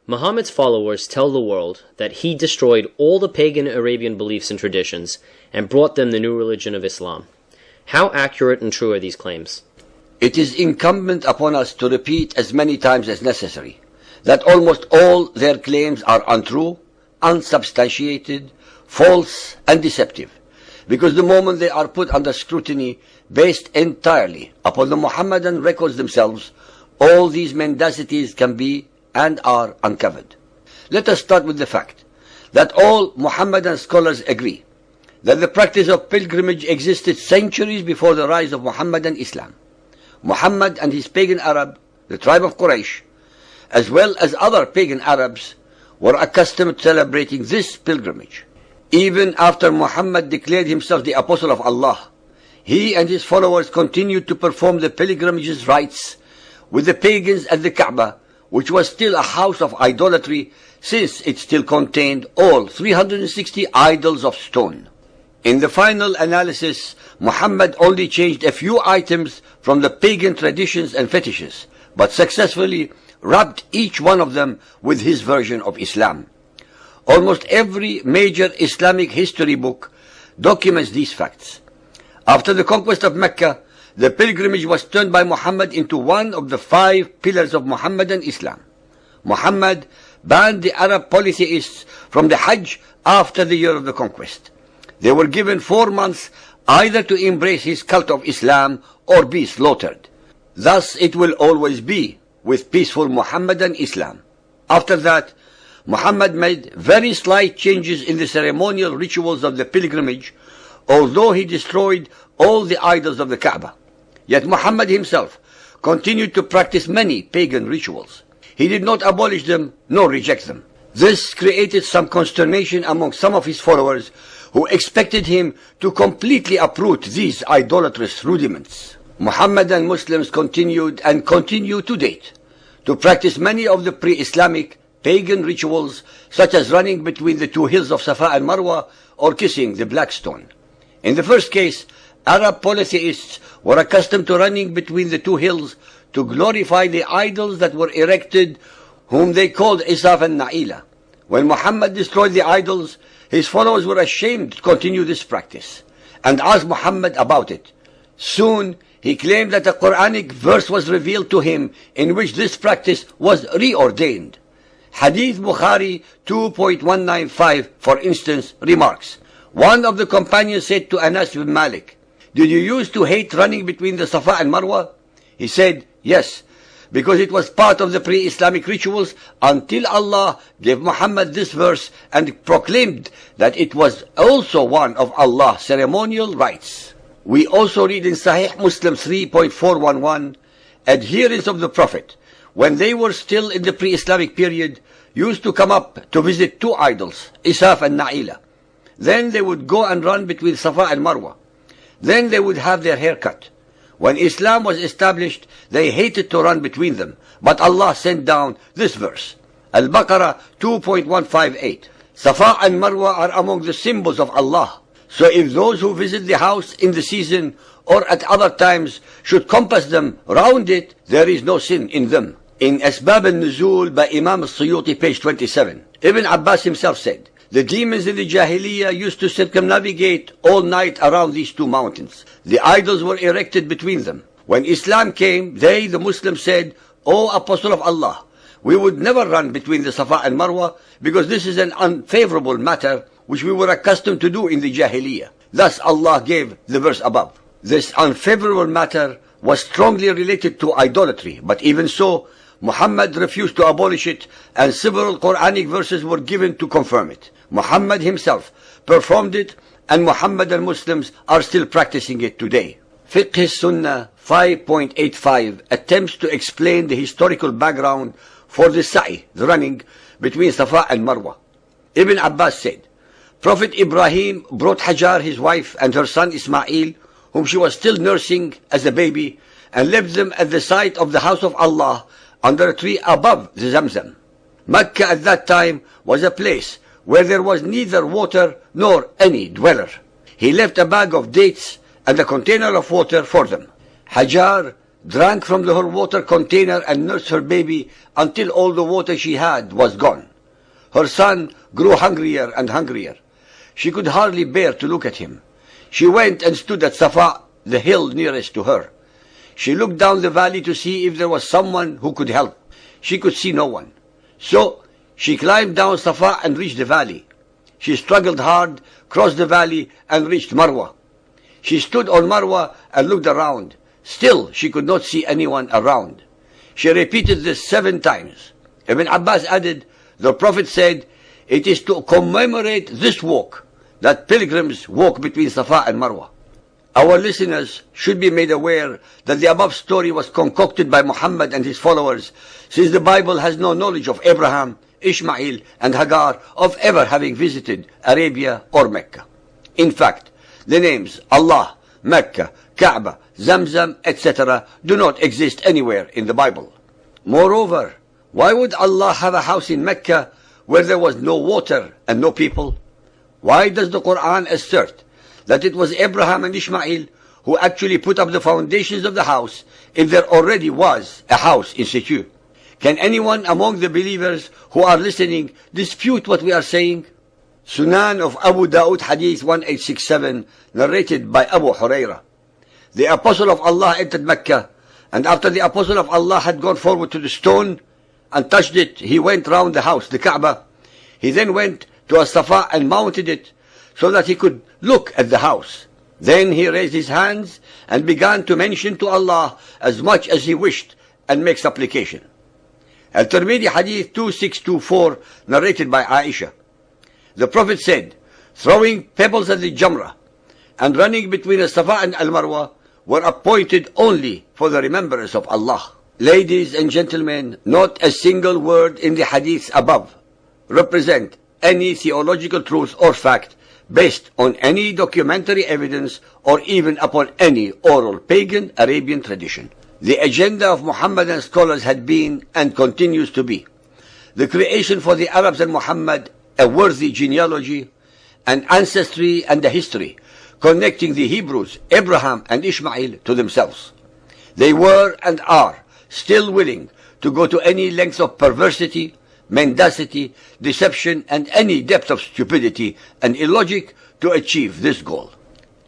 Muhammad's followers tell the world that he destroyed all the pagan Arabian beliefs and traditions and brought them the new religion of Islam. How accurate and true are these claims? It is incumbent upon us to repeat as many times as necessary that almost all their claims are untrue, unsubstantiated, false, and deceptive, because the moment they are put under scrutiny based entirely upon the Muhammadan records themselves, all these mendacities can be and are uncovered. Let us start with the fact that all Muhammadan scholars agree that the practice of pilgrimage existed centuries before the rise of Muhammadan Islam. Muhammad and his pagan Arab, the tribe of Quraysh, as well as other pagan Arabs, were accustomed to celebrating this pilgrimage. Even after Muhammad declared himself the apostle of Allah, he and his followers continued to perform the pilgrimage's rites with the pagans at the Kaaba, which was still a house of idolatry since it still contained all 360 idols of stone. In the final analysis, Muhammad only changed a few items from the pagan traditions and fetishes, but successfully wrapped each one of them with his version of Islam. Almost every major Islamic history book documents these facts. After the conquest of Mecca, the pilgrimage was turned by Muhammad into one of the 5 pillars of Muhammadan Islam. Muhammad banned the Arab polytheists from the Hajj after the year of the conquest. They were given 4 months either to embrace his cult of Islam or be slaughtered. Thus it will always be with peaceful Muhammadan Islam. After that, Muhammad made very slight changes in the ceremonial rituals of the pilgrimage, although he destroyed all the idols of the Kaaba. Yet Muhammad himself continued to practice many pagan rituals. He did not abolish them nor reject them. This created some consternation among some of his followers who expected him to completely uproot these idolatrous rudiments. Muhammadan Muslims continued and continue to date to practice many of the pre-Islamic pagan rituals, such as running between the 2 hills of Safa and Marwa or kissing the black stone. In the first case, Arab polytheists were accustomed to running between the 2 hills to glorify the idols that were erected, whom they called Isaf and Na'ila. When Muhammad destroyed the idols, his followers were ashamed to continue this practice and asked Muhammad about it. Soon, he claimed that a Quranic verse was revealed to him in which this practice was reordained. Hadith Bukhari 2.195, for instance, remarks, one of the companions said to Anas bin Malik, "Did you used to hate running between the Safa and Marwa?" He said, "Yes, because it was part of the pre-Islamic rituals until Allah gave Muhammad this verse and proclaimed that it was also one of Allah's ceremonial rites." We also read in Sahih Muslim 3.411, adherents of the Prophet, when they were still in the pre-Islamic period, used to come up to visit 2 idols, Isaf and Na'ila. Then they would go and run between Safa and Marwa. Then they would have their hair cut. When Islam was established, they hated to run between them, but Allah sent down this verse, Al-Baqarah 2.158. Safa and Marwa are among the symbols of Allah. So if those who visit the house in the season or at other times should compass them round it, there is no sin in them. In Asbab al-Nuzul by Imam al-Suyuti, page 27, Ibn Abbas himself said, the demons in the Jahiliyyah used to circumnavigate all night around these 2 mountains. The idols were erected between them. When Islam came, they, the Muslims, said, "O Apostle of Allah, we would never run between the Safa and Marwa because this is an unfavorable matter which we were accustomed to do in the Jahiliyyah." Thus Allah gave the verse above. This unfavorable matter was strongly related to idolatry, but even so, Muhammad refused to abolish it, and several Quranic verses were given to confirm it. Muhammad himself performed it, and Muhammadan Muslims are still practicing it today. Fiqh Sunnah 5.85 attempts to explain the historical background for the sa'i, the running between Safa and Marwa. Ibn Abbas said, Prophet Ibrahim brought Hajar, his wife, and her son Ismail, whom she was still nursing as a baby, and left them at the site of the house of Allah under a tree above the Zamzam. Mecca at that time was a place where there was neither water nor any dweller. He left a bag of dates and a container of water for them. Hajar drank from her water container and nursed her baby until all the water she had was gone. Her son grew hungrier and hungrier. She could hardly bear to look at him. She went and stood at Safa, the hill nearest to her. She looked down the valley to see if there was someone who could help. She could see no one. So she climbed down Safa and reached the valley. She struggled hard, crossed the valley, and reached Marwa. She stood on Marwa and looked around. Still, she could not see anyone around. She repeated this 7 times. Ibn Abbas added, the Prophet said, it is to commemorate this walk that pilgrims walk between Safa and Marwa. Our listeners should be made aware that the above story was concocted by Muhammad and his followers, since the Bible has no knowledge of Abraham, Ishmael, and Hagar of ever having visited Arabia or Mecca. In fact, the names Allah, Mecca, Kaaba, Zamzam, etc. do not exist anywhere in the Bible. Moreover, why would Allah have a house in Mecca where there was no water and no people? Why does the Quran assert that it was Abraham and Ishmael who actually put up the foundations of the house if there already was a house in situ? Can anyone among the believers who are listening dispute what we are saying? Sunan of Abu Dawood Hadith 1867, narrated by Abu Huraira. The Apostle of Allah entered Mecca, and after the Apostle of Allah had gone forward to the stone and touched it, he went round the house, the Kaaba. He then went to a Safa and mounted it so that he could look at the house. Then he raised his hands and began to mention to Allah as much as he wished and make supplication. Al-Tirmidhi Hadith 2624, narrated by Aisha. The Prophet said, throwing pebbles at the Jamrah and running between the Safa and Al-Marwa were appointed only for the remembrance of Allah. Ladies and gentlemen, not a single word in the hadiths above represent any theological truth or fact based on any documentary evidence or even upon any oral pagan Arabian tradition. The agenda of Muhammadan scholars had been and continues to be the creation for the Arabs and Muhammad a worthy genealogy, an ancestry and a history connecting the Hebrews, Abraham and Ishmael to themselves. They were and are still willing to go to any length of perversity, mendacity, deception, and any depth of stupidity and illogic to achieve this goal.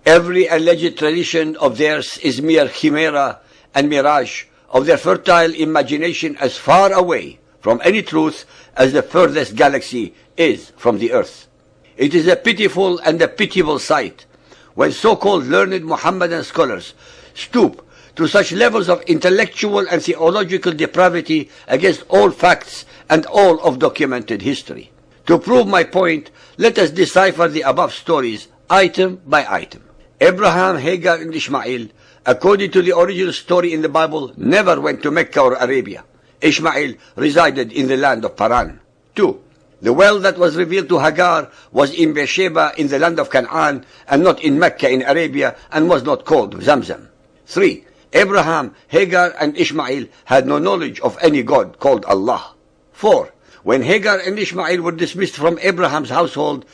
Every alleged tradition of theirs is mere chimera and mirage of their fertile imagination, as far away from any truth as the furthest galaxy is from the earth. It is a pitiful and a pitiable sight when so-called learned Muhammadan scholars stoop to such levels of intellectual and theological depravity against all facts and all of documented history. To prove my point, let us decipher the above stories item by item. Abraham, Hagar, and Ishmael, according to the original story in the Bible, never went to Mecca or Arabia. Ishmael resided in the land of Paran. 2. The well that was revealed to Hagar was in Beersheba in the land of Canaan and not in Mecca in Arabia and was not called Zamzam. 3. Abraham, Hagar, and Ishmael had no knowledge of any God called Allah. 4. When Hagar and Ishmael were dismissed from Abraham's household,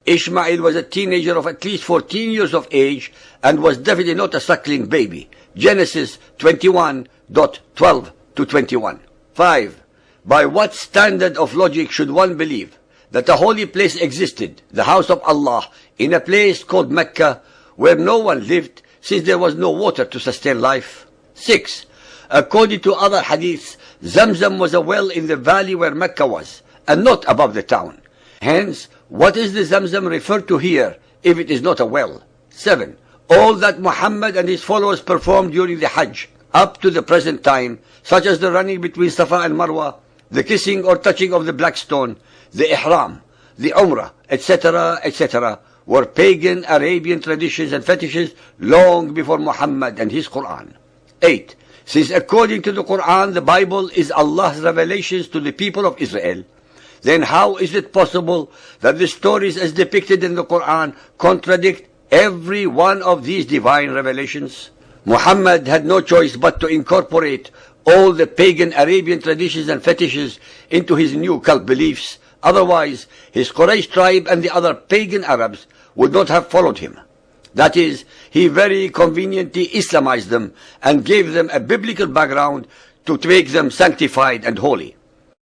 Ishmael was a teenager of at least 14 years of age and was definitely not a suckling baby. Genesis 21:12 to 21. 5. By what standard of logic should one believe that a holy place existed, the house of Allah, in a place called Mecca, where no one lived, since there was no water to sustain life? 6. According to other hadiths, Zamzam was a well in the valley where Mecca was, and not above the town. Hence, what is the Zamzam referred to here, if it is not a well? 7. All that Muhammad and his followers performed during the Hajj, up to the present time, such as the running between Safa and Marwa, the kissing or touching of the black stone, the ihram, the umrah, etc., etc., were pagan Arabian traditions and fetishes long before Muhammad and his Quran. 8. Since according to the Quran, the Bible is Allah's revelations to the people of Israel, then how is it possible that the stories as depicted in the Quran contradict every one of these divine revelations? Muhammad had no choice but to incorporate all the pagan Arabian traditions and fetishes into his new cult beliefs. Otherwise, his Quraysh tribe and the other pagan Arabs would not have followed him. That is, he very conveniently Islamized them and gave them a biblical background to make them sanctified and holy.